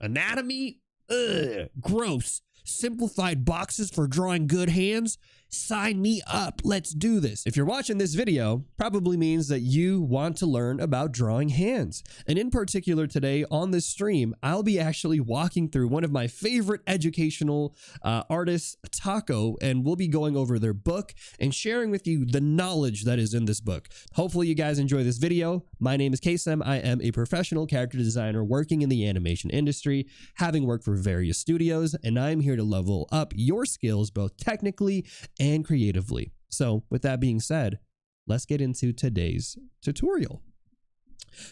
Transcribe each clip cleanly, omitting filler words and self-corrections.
Anatomy? Ugh, gross. Simplified boxes for drawing good hands? Sign me up. Let's do this. If you're watching this video, probably means that you want to learn about drawing hands. And in particular today on this stream, I'll be actually walking through one of my favorite educational artists, Taco, and we'll be going over their book and sharing with you the knowledge that is in this book. Hopefully you guys enjoy this video. My name is Kaycem. I am a professional character designer working in the animation industry, having worked for various studios, and I'm here to level up your skills both technically and creatively. So with that being said, let's get into today's tutorial.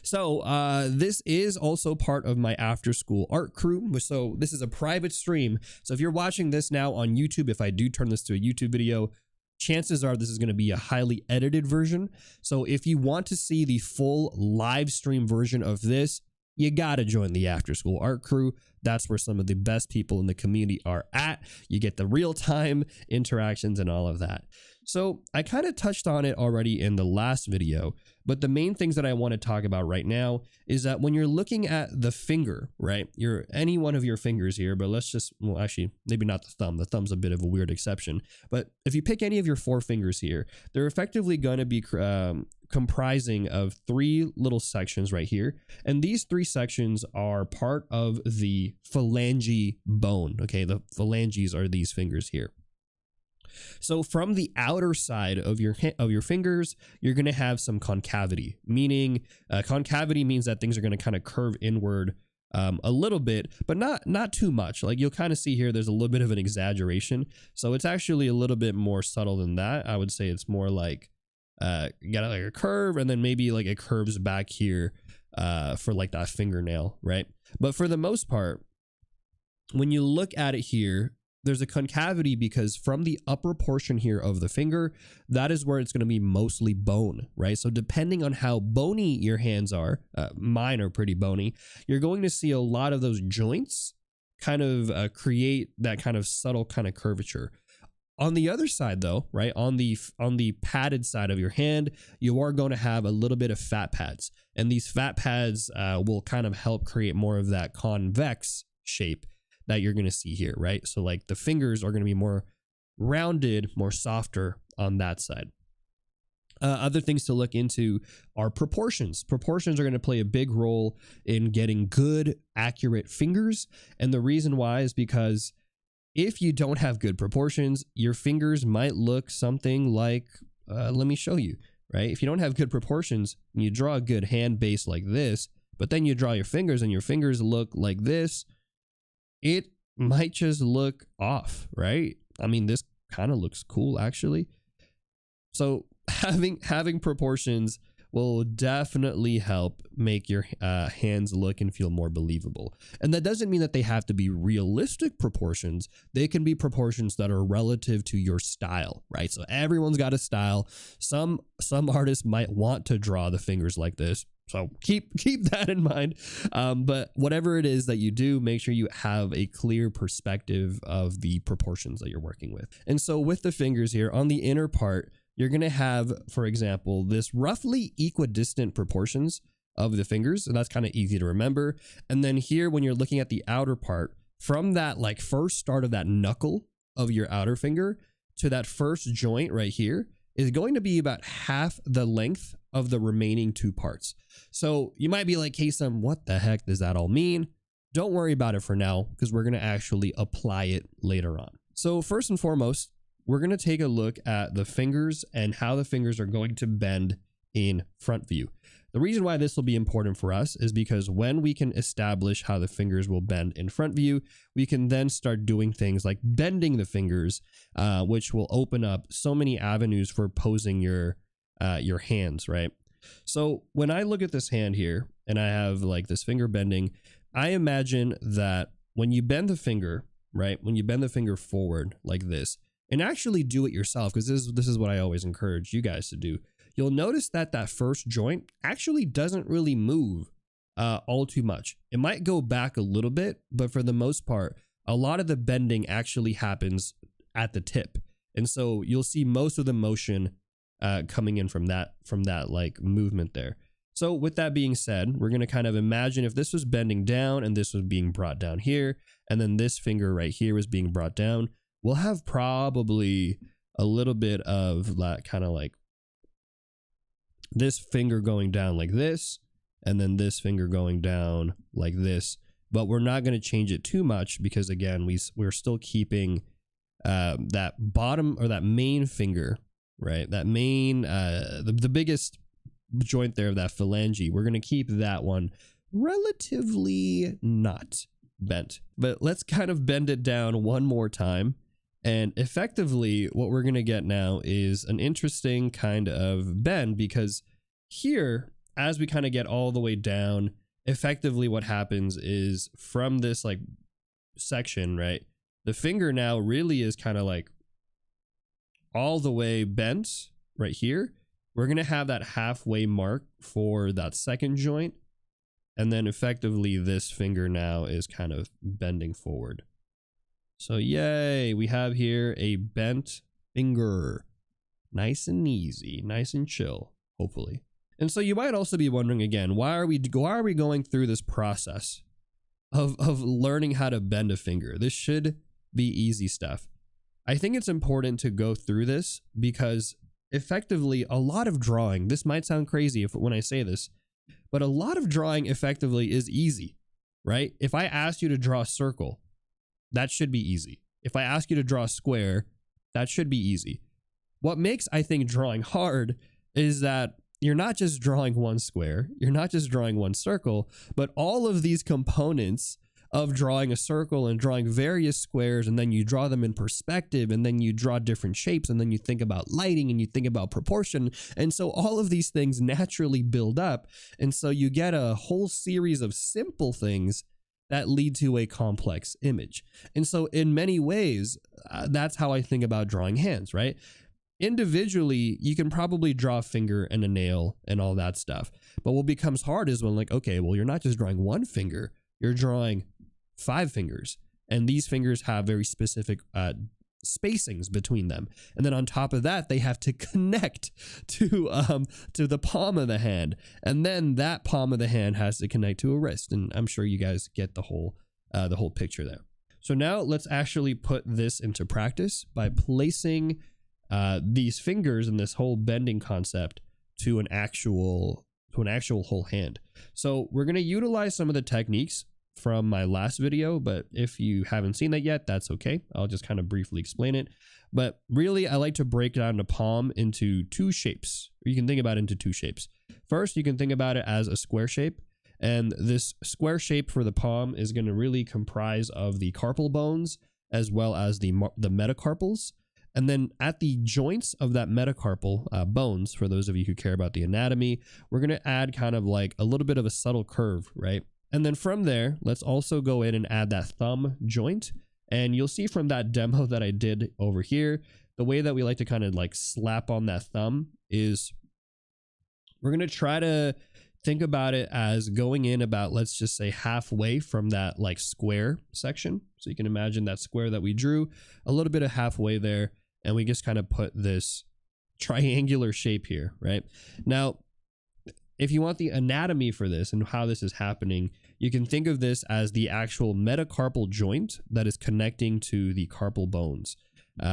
So this is also part of my after school art crew. So this is a private stream. So if you're watching this now on YouTube, if I do turn this to a YouTube video, chances are this is going to be a highly edited version. So if you want to see the full live stream version of this, you gotta join the after school art crew. That's where some of the best people in the community are at. You get the real-time interactions and all of that. So I kind of touched on it already in the last video, but the main things that I want to talk about right now is that when you're looking at the finger, right, any one of your fingers here, but let's just, well, actually, maybe not the thumb. The thumb's a bit of a weird exception, but if you pick any of your 4 fingers here, they're effectively going to be comprising of 3 little sections right here. And these 3 sections are part of the phalange bone. Okay, the phalanges are these fingers here. So from the outer side of your fingers, you're going to have some concavity, meaning concavity means that things are going to kind of curve inward a little bit, but not too much. Like you'll kind of see here, there's a little bit of an exaggeration. So it's actually a little bit more subtle than that. I would say it's more like you got like a curve, and then maybe like it curves back here for like that fingernail, right? But for the most part, when you look at it here, there's a concavity because from the upper portion here of the finger, that is where it's going to be mostly bone, right? So depending on how bony your hands are, mine are pretty bony, you're going to see a lot of those joints kind of create that kind of subtle kind of curvature. On the other side though, right, on the padded side of your hand, you are going to have a little bit of fat pads, and these fat pads will kind of help create more of that convex shape that you're going to see here, right? So like the fingers are going to be more rounded, more softer on that side. Other things to look into are proportions. Proportions are going to play a big role in getting good, accurate fingers. And the reason why is because if you don't have good proportions, your fingers might look something like, let me show you, right? If you don't have good proportions and you draw a good hand base like this, but then you draw your fingers and your fingers look like this, it might just look off, right? I mean, this kind of looks cool actually. So having proportions will definitely help make your hands look and feel more believable. And that doesn't mean that they have to be realistic proportions. They can be proportions that are relative to your style, right? So everyone's got a style. Some artists might want to draw the fingers like this. So keep that in mind. But whatever it is that you do, make sure you have a clear perspective of the proportions that you're working with. And so with the fingers here on the inner part, you're going to have, for example, this roughly equidistant proportions of the fingers. And that's kind of easy to remember. And then here, when you're looking at the outer part, from that like first start of that knuckle of your outer finger to that first joint right here is going to be about half the length of the remaining 2 parts. So you might be like, Kaycem, what the heck does that all mean? Don't worry about it for now, because we're going to actually apply it later on. So first and foremost, we're going to take a look at the fingers and how the fingers are going to bend in front view. The reason why this will be important for us is because when we can establish how the fingers will bend in front view, we can then start doing things like bending the fingers, which will open up so many avenues for posing your hands, right? So when I look at this hand here and I have like this finger bending, I imagine that when you bend the finger, right, when you bend the finger forward like this, and actually do it yourself, because this is what I always encourage you guys to do, you'll notice that that first joint actually doesn't really move all too much. It might go back a little bit, but for the most part, a lot of the bending actually happens at the tip. And so you'll see most of the motion coming in from that like movement there. So with that being said, we're going to kind of imagine if this was bending down and this was being brought down here, and then this finger right here was being brought down, we'll have probably a little bit of that kind of like this finger going down like this, and then this finger going down like this. But we're not going to change it too much because, again, we're still keeping that bottom or that main finger, right? That main, the biggest joint there of that phalange, we're going to keep that one relatively not bent. But let's kind of bend it down one more time. And effectively, what we're going to get now is an interesting kind of bend, because here, as we kind of get all the way down, effectively what happens is from this like section, right, the finger now really is kind of like all the way bent right here. We're going to have that halfway mark for that second joint. And then effectively this finger now is kind of bending forward. So yay, we have here a bent finger. Nice and easy, nice and chill, hopefully. And so you might also be wondering again, why are we going through this process of learning how to bend a finger? This should be easy stuff. I think it's important to go through this because effectively a lot of drawing, this might sound crazy when I say this, but a lot of drawing effectively is easy, right? If I ask you to draw a circle, that should be easy. If I ask you to draw a square, that should be easy. What makes, I think, drawing hard is that you're not just drawing one square, you're not just drawing one circle, but all of these components of drawing a circle and drawing various squares, and then you draw them in perspective, and then you draw different shapes, and then you think about lighting, and you think about proportion. And so all of these things naturally build up. And so you get a whole series of simple things that lead to a complex image. And so in many ways, that's how I think about drawing hands, right? Individually, you can probably draw a finger and a nail and all that stuff. But what becomes hard is when, like, okay, well, you're not just drawing one finger, you're drawing 5 fingers. And these fingers have very specific spacings between them. And then on top of that, they have to connect to the palm of the hand. And then that palm of the hand has to connect to a wrist. And I'm sure you guys get the whole picture there. So now let's actually put this into practice by placing these fingers and this whole bending concept to an actual whole hand. So we're going to utilize some of the techniques from my last video, but if you haven't seen that yet, that's okay. I'll just kind of briefly explain it. But really, I like to break down the palm into 2 shapes. Or you can think about it into 2 shapes. First, you can think about it as a square shape. And this square shape for the palm is going to really comprise of the carpal bones as well as the metacarpals. And then at the joints of that metacarpal bones, for those of you who care about the anatomy, we're going to add kind of like a little bit of a subtle curve, right? And then from there, let's also go in and add that thumb joint. And you'll see from that demo that I did over here, the way that we like to kind of like slap on that thumb is we're going to try to think about it as going in about, let's just say, halfway from that like square section. So you can imagine that square that we drew, a little bit of halfway there. And we just kind of put this triangular shape here, right? Now, if you want the anatomy for this and how this is happening, you can think of this as the actual metacarpal joint that is connecting to the carpal bones.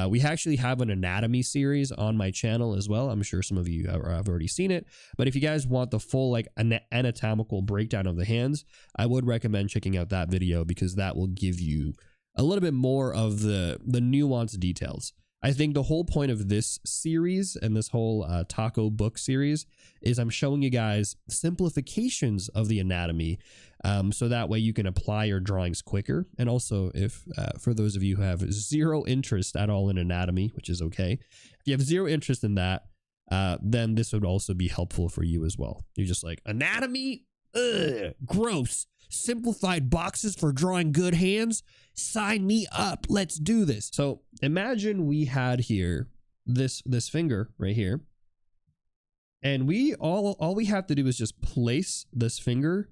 We actually have an anatomy series on my channel as well. I'm sure some of you have already seen it. But if you guys want the full like anatomical breakdown of the hands, I would recommend checking out that video because that will give you a little bit more of the nuanced details. I think the whole point of this series and this whole taco book series is I'm showing you guys simplifications of the anatomy so that way you can apply your drawings quicker. And also, if for those of you who have zero interest at all in anatomy, which is okay, if you have zero interest in that, then this would also be helpful for you as well. You're just like, anatomy? Ugh, gross. Simplified boxes for drawing good hands? Sign me up. Let's do this. So imagine we had here this finger right here. And we all we have to do is just place this finger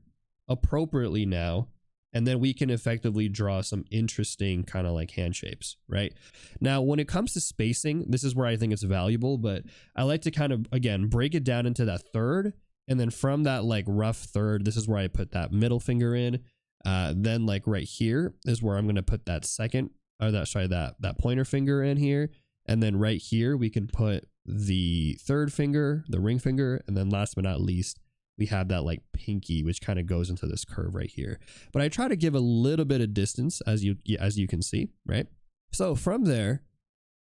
appropriately now. And then we can effectively draw some interesting kind of like hand shapes, right? Now, when it comes to spacing, this is where I think it's valuable, but I like to kind of, again, break it down into that third And then from that like rough third, this is where I put that middle finger in. Then like right here is where I'm going to put that that pointer finger in here. And then right here, we can put the third finger, the ring finger. And then last but not least, we have that like pinky, which kind of goes into this curve right here. But I try to give a little bit of distance as you can see, right? So from there,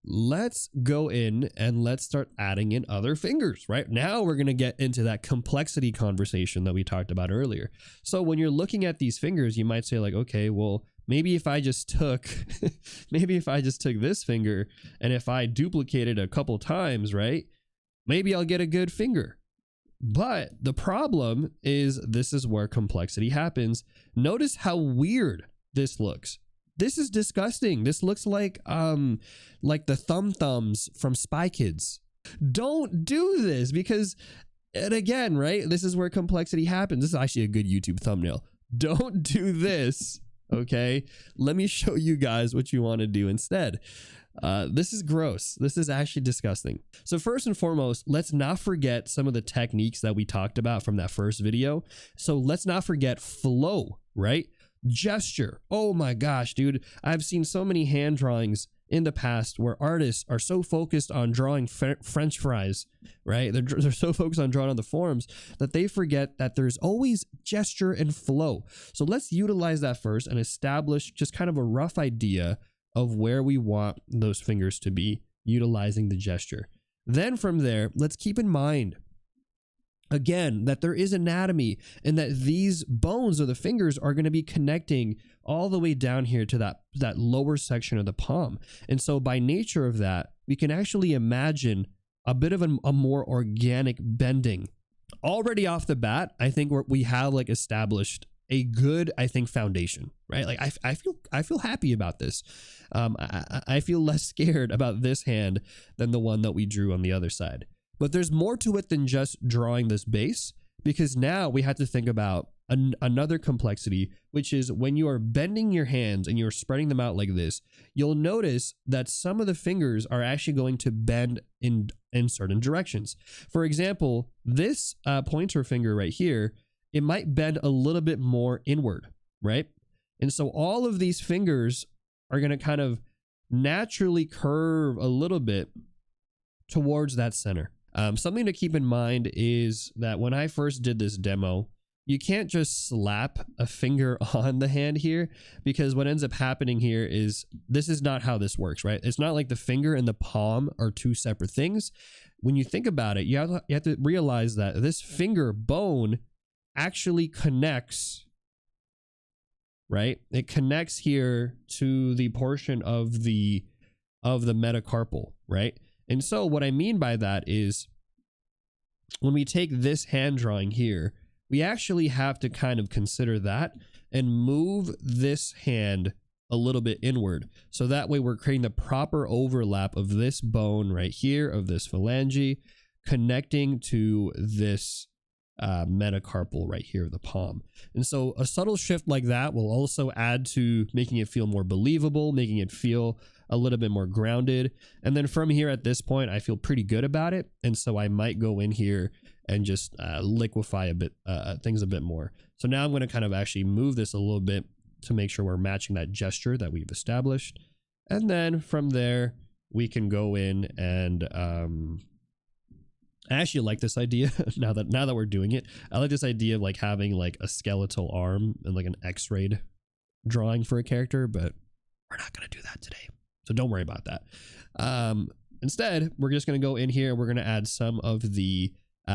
let's go in and let's start adding in other fingers, right? Now we're going to get into that complexity conversation that we talked about earlier. So when you're looking at these fingers, you might say like, okay, well, maybe if I just took, this finger and if I duplicate it a couple times, right? Maybe I'll get a good finger. But the problem is this is where complexity happens. Notice how weird this looks. This is disgusting. This looks like the thumbs from Spy Kids. Don't do this because, and again, right? This is where complexity happens. This is actually a good YouTube thumbnail. Don't do this. Okay. Let me show you guys what you want to do instead. This is gross. This is actually disgusting. So first and foremost, let's not forget some of the techniques that we talked about from that first video. So let's not forget flow, right? Gesture. Oh my gosh, dude. I've seen so many hand drawings in the past where artists are so focused on drawing French fries, right? They're so focused on drawing on the forms that they forget that there's always gesture and flow. So let's utilize that first and establish just kind of a rough idea of where we want those fingers to be utilizing the gesture. Then from there, let's keep in mind again, that there is anatomy and that these bones of the fingers are going to be connecting all the way down here to that lower section of the palm. And so by nature of that, we can actually imagine a bit of a more organic bending. Already off the bat, I think we have like established a good, I think, foundation, right? Like I feel happy about this. I feel less scared about this hand than the one that we drew on the other side. But there's more to it than just drawing this base, because now we have to think about another complexity, which is when you are bending your hands and you're spreading them out like this, you'll notice that some of the fingers are actually going to bend in certain directions. For example, this pointer finger right here, it might bend a little bit more inward, right? And so all of these fingers are going to kind of naturally curve a little bit towards that center. Something to keep in mind is that when I first did this demo, you can't just slap a finger on the hand here, because what ends up happening here is this is not how this works, right? It's not like the finger and the palm are two separate things. When you think about it, you have to realize that this finger bone actually connects, right? It connects here to the portion of the metacarpal, right? And so what I mean by that is when we take this hand drawing here, we actually have to kind of consider that and move this hand a little bit inward. So that way we're creating the proper overlap of this bone right here, of this phalange, connecting to this metacarpal right here of the palm. And so a subtle shift like that will also add to making it feel more believable, making it feel a little bit more grounded. And then from here at this point, I feel pretty good about it. And so I might go in here and just liquefy a bit, things a bit more. So now I'm going to kind of actually move this a little bit to make sure we're matching that gesture that we've established. And then from there, we can go in and I actually like this idea now that we're doing it. I like this idea of like having like a skeletal arm and like an x-rayed drawing for a character, but we're not going to do that today. So don't worry about that. Instead, we're just going to go in here. We're going to add some of the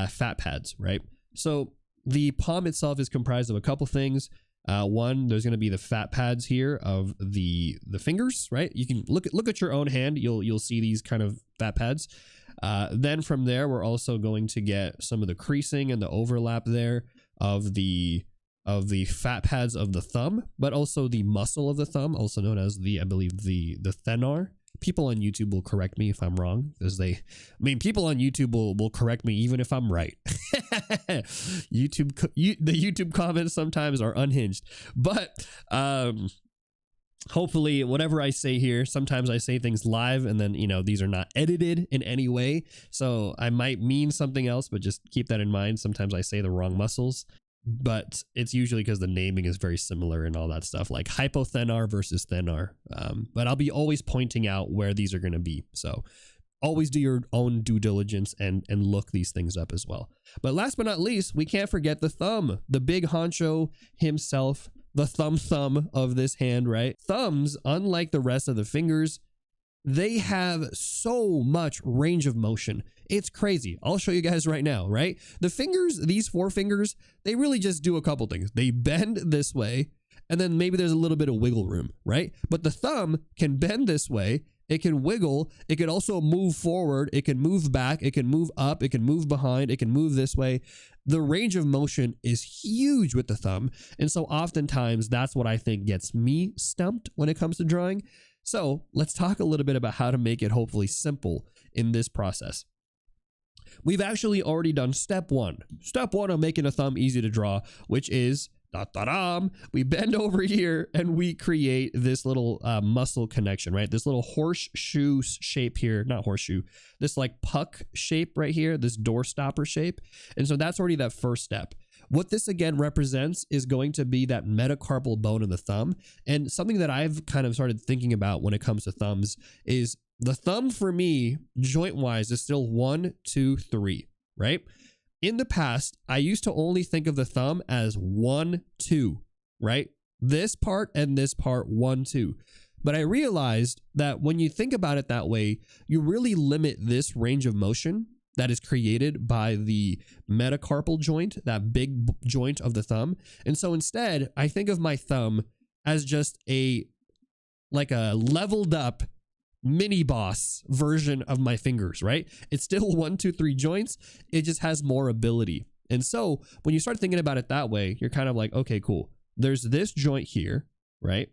fat pads, right? So the palm itself is comprised of a couple things. One, there's going to be the fat pads here of the fingers, right? You can look at your own hand. You'll see these kind of fat pads. Then from there, we're also going to get some of the creasing and the overlap there of the fat pads of the thumb, but also the muscle of the thumb, also known as I believe the thenar. People on YouTube will correct me if I'm wrong, because people on YouTube will correct me even if I'm right. The YouTube comments sometimes are unhinged, but hopefully whatever I say here, sometimes I say things live and then, you know, these are not edited in any way. So I might mean something else, but just keep that in mind. Sometimes I say the wrong muscles, but it's usually because the naming is very similar and all that stuff, like hypothenar versus thenar. But I'll be always pointing out where these are going to be. So always do your own due diligence and look these things up as well. But last but not least, we can't forget the thumb, the big honcho himself, the thumb of this hand, right? Thumbs, unlike the rest of the fingers, they have so much range of motion. It's crazy. I'll show you guys right now, right? The fingers, these four fingers, they really just do a couple things. They bend this way, and then maybe there's a little bit of wiggle room, right? But the thumb can bend this way. It can wiggle. It can also move forward. It can move back. It can move up. It can move behind. It can move this way. The range of motion is huge with the thumb. And so oftentimes that's what I think gets me stumped when it comes to drawing. So let's talk a little bit about how to make it hopefully simple in this process. We've actually already done step one. Step one of making a thumb easy to draw, which is we bend over here and we create this little muscle connection, right? This little horseshoe shape here, not horseshoe, this like puck shape right here, this door stopper shape. And so that's already that first step. What this again represents is going to be that metacarpal bone in the thumb. And something that I've kind of started thinking about when it comes to thumbs is the thumb for me, joint wise, is still 1, 2, 3, right? In the past, I used to only think of the thumb as 1, 2, right? This part and this part, 1, 2. But I realized that when you think about it that way, you really limit this range of motion that is created by the metacarpal joint, that big joint of the thumb. And so instead, I think of my thumb as just like a leveled up mini boss version of my fingers, right? It's still 1, 2, 3 joints. It just has more ability. And so when you start thinking about it that way, you're kind of like, okay, cool. There's this joint here, right?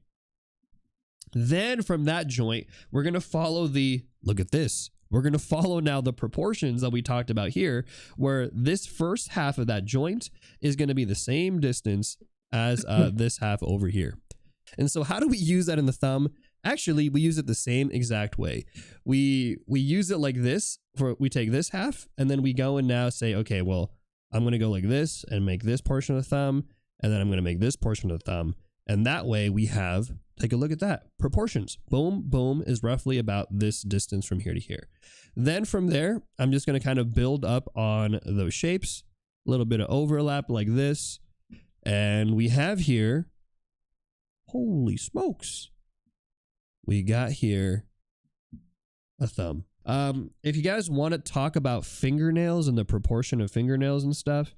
Then from that joint, we're going to follow look at this. We're going to follow now the proportions that we talked about here, where this first half of that joint is going to be the same distance as this half over here. And so how do we use that in the thumb? Actually, we use it the same exact way. We use it like this. We take this half and then we go and now say, okay, well, I'm going to go like this and make this portion of the thumb. And then I'm going to make this portion of the thumb. And that way we have, take a look at that, proportions. Boom, boom is roughly about this distance from here to here. Then from there, I'm just going to kind of build up on those shapes, a little bit of overlap like this. And we have here, holy smokes, we got here a thumb. If you guys want to talk about fingernails and the proportion of fingernails and stuff,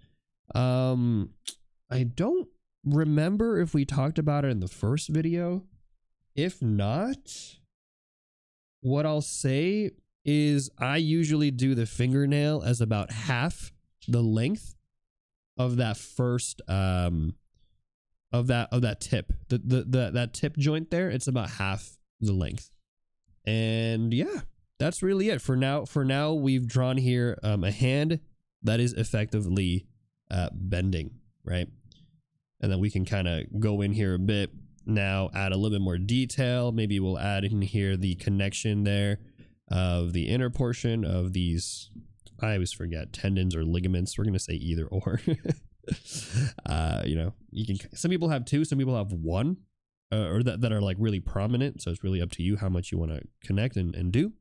I don't remember if we talked about it in the first video. If not, what I'll say is I usually do the fingernail as about half the length of that first of that tip. That tip joint there, it's about half the length. And yeah, that's really it for now. For now, we've drawn here a hand that is effectively bending, right? And then we can kind of go in here a bit now, add a little bit more detail. Maybe we'll add in here the connection there of the inner portion of these, I always forget, tendons or ligaments. We're going to say either or. You know, you can, some people have two, some people have one, or that are like really prominent. So it's really up to you how much you want to connect and do.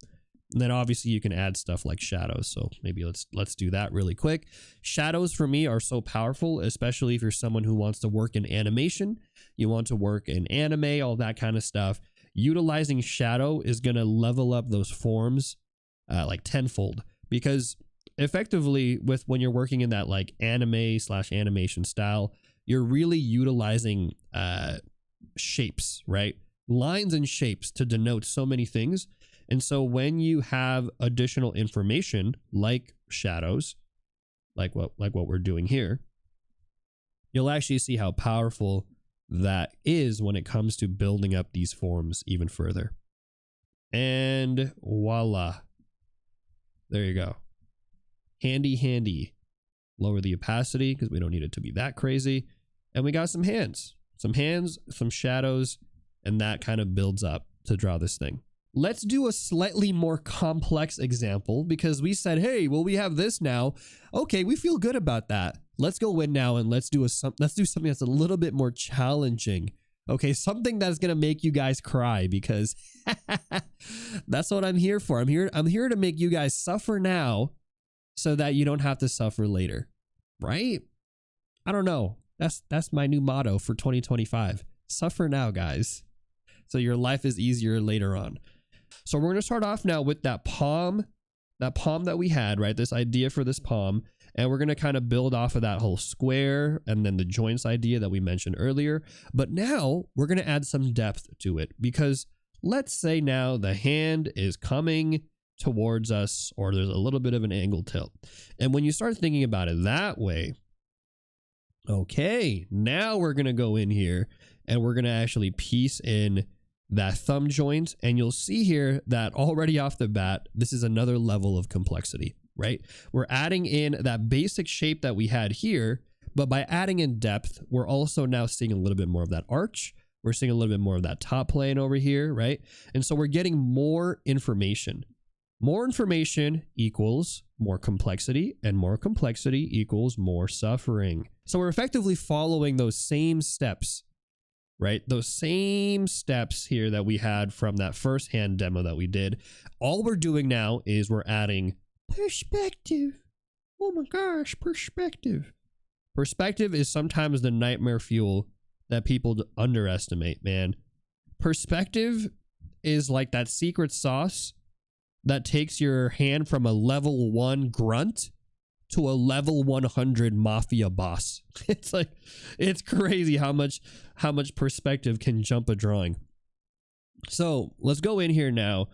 And then obviously you can add stuff like shadows. So maybe let's do that really quick. Shadows for me are so powerful, especially if you're someone who wants to work in animation, you want to work in anime, all that kind of stuff. Utilizing shadow is going to level up those forms like tenfold, because effectively when you're working in that like anime/animation style, you're really utilizing shapes, right? Lines and shapes to denote so many things. And so when you have additional information like shadows, like what we're doing here, you'll actually see how powerful that is when it comes to building up these forms even further. And voila. There you go. Handy. Lower the opacity because we don't need it to be that crazy. And we got some hands, some shadows, And that kind of builds up to draw this thing. Let's do a slightly more complex example because we said, hey, well, we have this now. Okay, we feel good about that. Let's go in now and let's do something that's a little bit more challenging. Okay, something that's gonna make you guys cry because that's what I'm here for. I'm here to make you guys suffer now so that you don't have to suffer later. Right? I don't know. That's my new motto for 2025. Suffer now, guys, so your life is easier later on. So we're going to start off now with that palm that we had, right? This idea for this palm. And we're going to kind of build off of that whole square and then the joints idea that we mentioned earlier. But now we're going to add some depth to it because let's say now the hand is coming towards us or there's a little bit of an angle tilt. And when you start thinking about it that way, okay, now we're going to go in here and we're going to actually piece in that thumb joint, and you'll see here that already off the bat, this is another level of complexity, right? We're adding in that basic shape that we had here, but by adding in depth, we're also now seeing a little bit more of that arch. We're seeing a little bit more of that top plane over here, right? And so we're getting more information. More information equals more complexity, and more complexity equals more suffering. So we're effectively following those same steps, right? Those same steps here that we had from that first hand demo that we did. All we're doing now is we're adding perspective. Oh my gosh, perspective. Perspective is sometimes the nightmare fuel that people underestimate, man. Perspective is like that secret sauce that takes your hand from a level 1 grunt to a level 100 mafia boss. It's like, it's crazy how much perspective can jump a drawing. So let's go in here now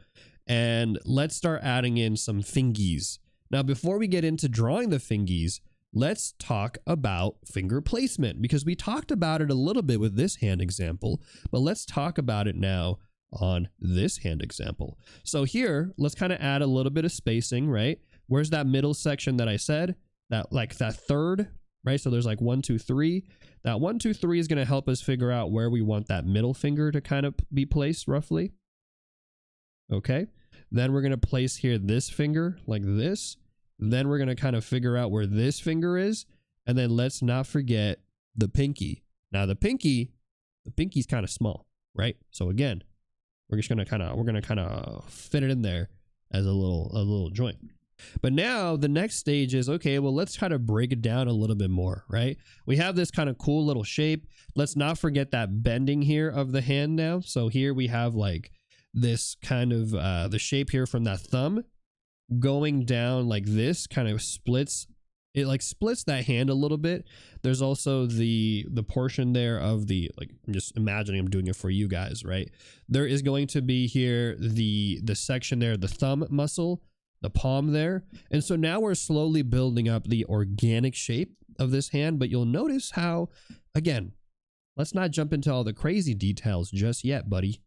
and let's start adding in some fingies. Now, before we get into drawing the fingies, let's talk about finger placement because we talked about it a little bit with this hand example, but let's talk about it now on this hand example. So here, let's kind of add a little bit of spacing, right? Where's that middle section that I said? That like that third, right? So there's like 1, 2, 3. That 1, 2, 3 is going to help us figure out where we want that middle finger to kind of be placed roughly. Okay. Then we're going to place here this finger like this. Then we're going to kind of figure out where this finger is. And then let's not forget the pinky. Now the pinky's kind of small, right? So again, we're going to kind of fit it in there as a little joint. But now the next stage is, okay, well, let's kind of break it down a little bit more, right? We have this kind of cool little shape. Let's not forget that bending here of the hand now. So here we have like this kind of the shape here from that thumb going down like this, kind of splits. It like splits that hand a little bit. There's also the portion there of the, like, I'm just imagining I'm doing it for you guys, right? There is going to be here the section there, the thumb muscle, the palm there. And so now we're slowly building up the organic shape of this hand, but you'll notice how, again, let's not jump into all the crazy details just yet, buddy.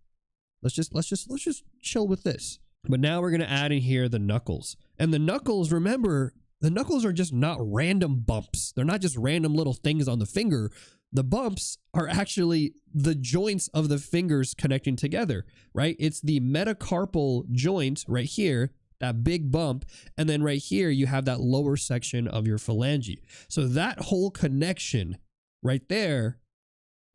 Let's just chill with this. But now we're going to add in here the knuckles. And the knuckles, remember, the knuckles are just not random bumps. They're not just random little things on the finger. The bumps are actually the joints of the fingers connecting together, right? It's the metacarpal joint right here, that big bump, and then right here you have that lower section of your phalange. So that whole connection right there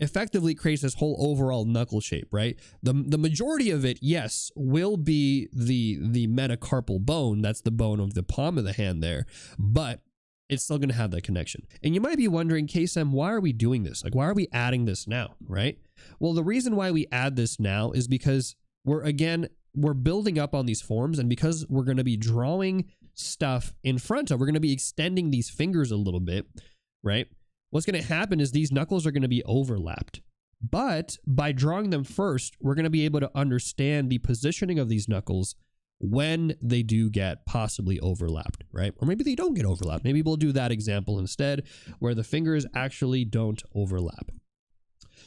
effectively creates this whole overall knuckle shape, right? The majority of it, yes, will be the metacarpal bone. That's the bone of the palm of the hand there, but it's still going to have that connection. And you might be wondering, Kaycem, why are we doing this? Like, why are we adding this now, right? Well, the reason why we add this now is because we're building up on these forms, and because we're going to be drawing stuff in front of, we're going to be extending these fingers a little bit, right? What's going to happen is these knuckles are going to be overlapped. But by drawing them first, we're going to be able to understand the positioning of these knuckles when they do get possibly overlapped, right? Or maybe they don't get overlapped. Maybe we'll do that example instead, where the fingers actually don't overlap.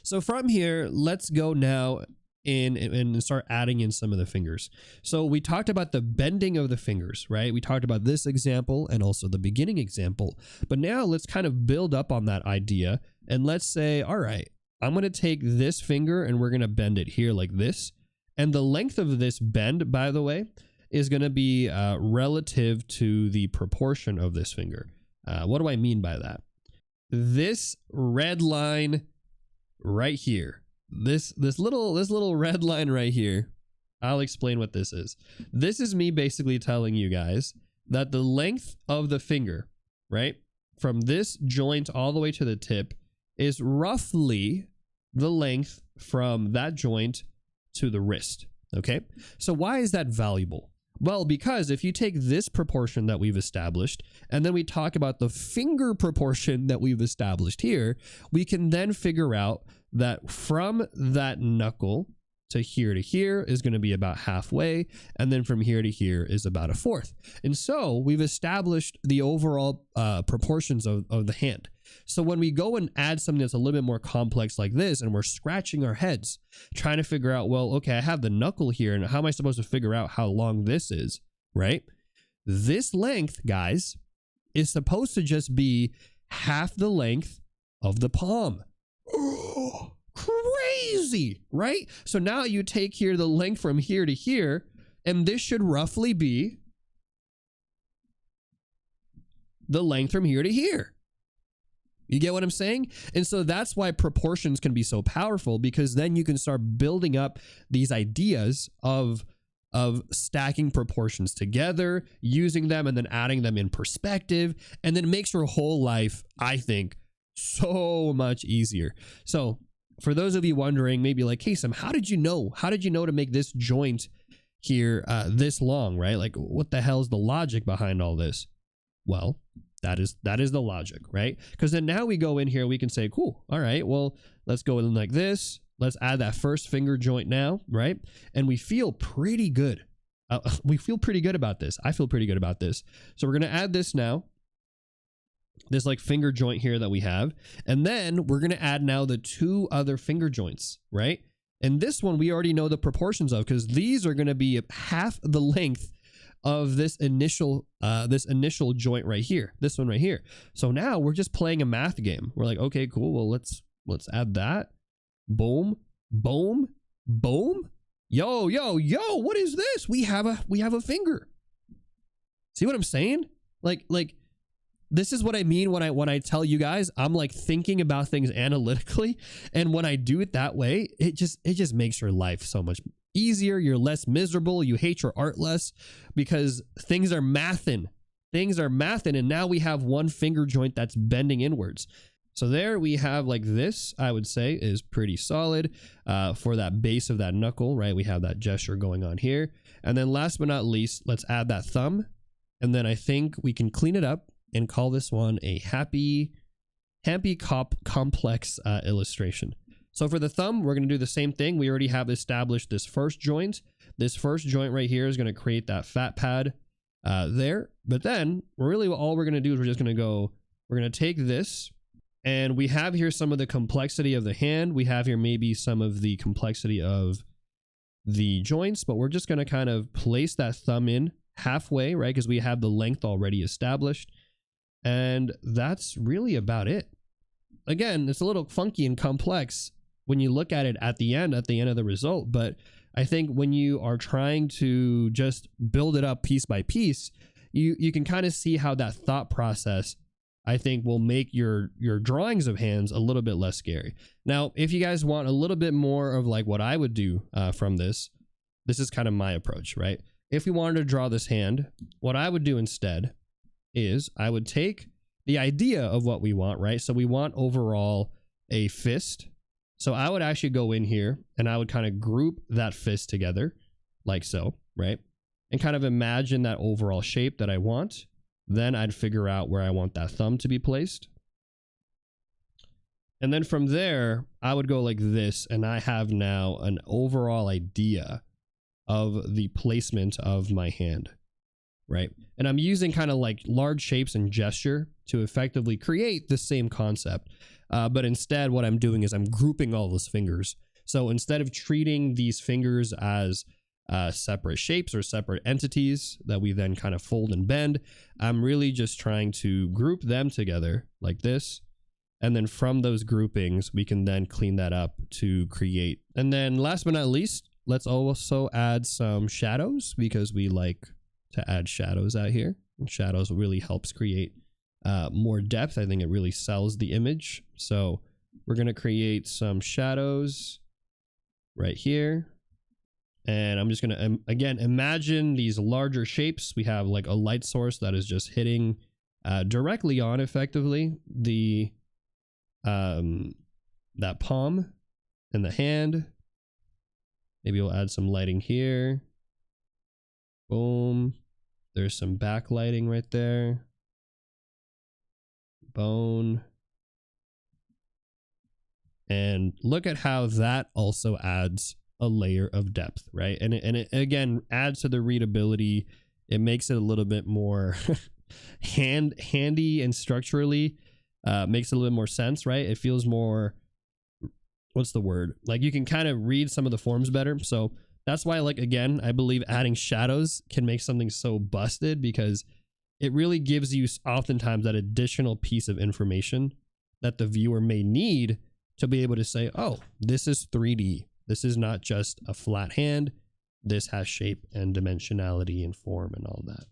So from here, let's go now in and start adding in some of the fingers. So we talked about the bending of the fingers, right? We talked about this example and also the beginning example, but now let's kind of build up on that idea and let's say, all right, I'm going to take this finger and we're going to bend it here like this. And the length of this bend, by the way, is going to be relative to the proportion of this finger. What do I mean by that? This red line right here, this little red line right here, I'll explain what this is. This is me basically telling you guys that the length of the finger, right, from this joint all the way to the tip is roughly the length from that joint to the wrist. Okay, so why is that valuable? Well, because if you take this proportion that we've established and then we talk about the finger proportion that we've established here, we can then figure out that from that knuckle to here is going to be about halfway, and then from here to here is about a fourth. And so we've established the overall proportions of the hand. So when we go and add something that's a little bit more complex like this, and we're scratching our heads trying to figure out, well, okay, I have the knuckle here, and how am I supposed to figure out how long this is, right? This length, guys, is supposed to just be half the length of the palm. Oh, crazy, right? So now you take here the length from here to here, and this should roughly be the length from here to here. You get what I'm saying? And so that's why proportions can be so powerful, because then you can start building up these ideas of stacking proportions together, using them, and then adding them in perspective, and then it makes your whole life, I think, so much easier. So for those of you wondering, maybe like, Kaycem, how did you know? How did you know to make this joint here this long, right? Like, what the hell is the logic behind all this? Well, that is the logic, right? Because then now we go in here, we can say, cool, all right, well, let's go in like this. Let's add that first finger joint now, right? And we feel pretty good. We feel pretty good about this. I feel pretty good about this. So we're going to add this now. This like finger joint here that we have. And then we're going to add now the two other finger joints, right? And this one we already know the proportions of, because these are going to be half the length of this initial joint right here, this one right here. So now we're just playing a math game. We're like, okay, cool. Well, let's add that. Boom, boom, boom. Yo, what is this? We have a finger. See what I'm saying? Like this is what I mean when I tell you guys I'm like thinking about things analytically, and when I do it that way, it just makes your life so much easier. You're less miserable. You hate your art less because things are mathing. And now we have one finger joint that's bending inwards. So there we have like this, I would say, is pretty solid for that base of that knuckle, right? We have that gesture going on here. And then last but not least, let's add that thumb. And then I think we can clean it up and call this one a happy complex illustration. So for the thumb, we're going to do the same thing. We already have established this first joint. This first joint right here is going to create that fat pad there. But then really all we're going to do is we're going to take this, and we have here some of the complexity of the hand. We have here maybe some of the complexity of the joints, but we're just going to kind of place that thumb in halfway, right? Because we have the length already established. And that's really about it. Again, it's a little funky and complex when you look at it at the end of the result. But I think when you are trying to just build it up piece by piece, you can kind of see how that thought process, I think, will make your drawings of hands a little bit less scary. Now, if you guys want a little bit more of like what I would do from this is kind of my approach, right? If we wanted to draw this hand, what I would do instead is I would take the idea of what we want, right? So we want overall a fist. So I would actually go in here and I would kind of group that fist together like so, right? And kind of imagine that overall shape that I want. Then I'd figure out where I want that thumb to be placed. And then from there, I would go like this, and I have now an overall idea of the placement of my hand, right? And I'm using kind of like large shapes and gesture to effectively create the same concept. But instead, what I'm doing is I'm grouping all those fingers. So instead of treating these fingers as separate shapes or separate entities that we then kind of fold and bend, I'm really just trying to group them together like this. And then from those groupings, we can then clean that up to create. And then last but not least, let's also add some shadows, because we like to add shadows out here. And shadows really helps create more depth. I think it really sells the image. So we're going to create some shadows right here. And I'm just going to, again, imagine these larger shapes. We have like a light source that is just hitting directly on effectively the that palm and the hand. Maybe we'll add some lighting here. Boom. There's some backlighting right there. Bone. And look at how that also adds a layer of depth, right? And it again adds to the readability. It makes it a little bit more handy and structurally makes a little bit more sense, right? It feels more, what's the word? Like you can kind of read some of the forms better. So that's why, like, again, I believe adding shadows can make something so busted, because it really gives you oftentimes that additional piece of information that the viewer may need to be able to say, oh, this is 3D. This is not just a flat hand. This has shape and dimensionality and form and all that.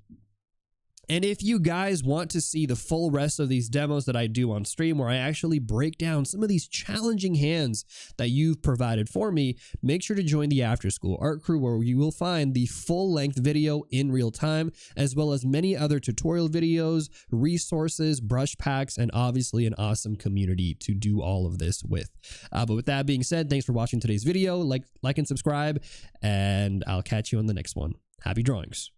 And if you guys want to see the full rest of these demos that I do on stream, where I actually break down some of these challenging hands that you've provided for me, make sure to join the After School Art Crew, where you will find the full-length video in real time, as well as many other tutorial videos, resources, brush packs, and obviously an awesome community to do all of this with. But with that being said, thanks for watching today's video. Like and subscribe, and I'll catch you on the next one. Happy drawings.